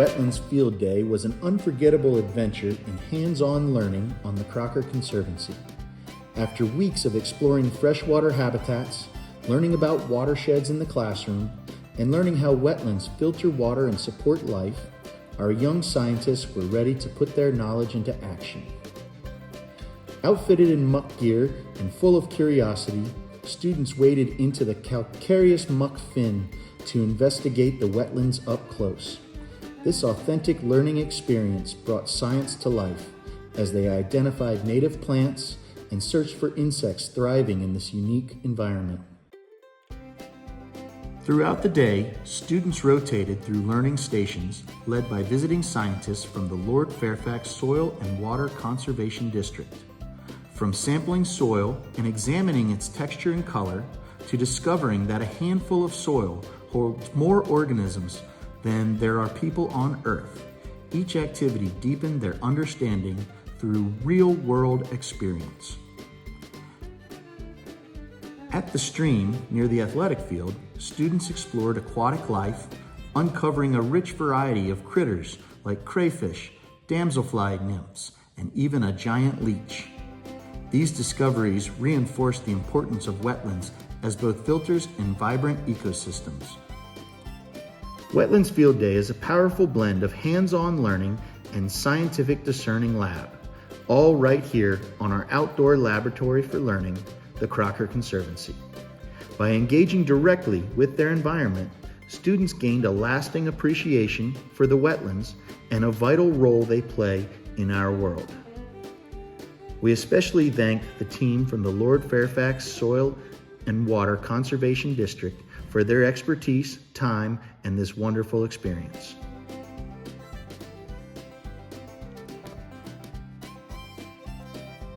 Wetlands Field Day was an unforgettable adventure in hands-on learning on the Crocker Conservancy. After weeks of exploring freshwater habitats, learning about watersheds in the classroom, and learning how wetlands filter water and support life, our young scientists were ready to put their knowledge into action. Outfitted in muck gear and full of curiosity, students waded into the calcareous muck fin to investigate the wetlands up close. This authentic learning experience brought science to life as they identified native plants and searched for insects thriving in this unique environment. Throughout the day, students rotated through learning stations led by visiting scientists from the Lord Fairfax Soil and Water Conservation District. From sampling soil and examining its texture and color, to discovering that a handful of soil holds more organisms than there are people on Earth, each activity deepened their understanding through real-world experience. At the stream near the athletic field, students explored aquatic life, uncovering a rich variety of critters like crayfish, damselfly nymphs, and even a giant leech. These discoveries reinforced the importance of wetlands as both filters and vibrant ecosystems. Wetlands Field Day is a powerful blend of hands-on learning and scientific discerning lab, all right here on our outdoor laboratory for learning, the Crocker Conservancy. By engaging directly with their environment, students gained a lasting appreciation for the wetlands and a vital role they play in our world. We especially thank the team from the Lord Fairfax Soil and Water Conservation District for their expertise, time, and this wonderful experience.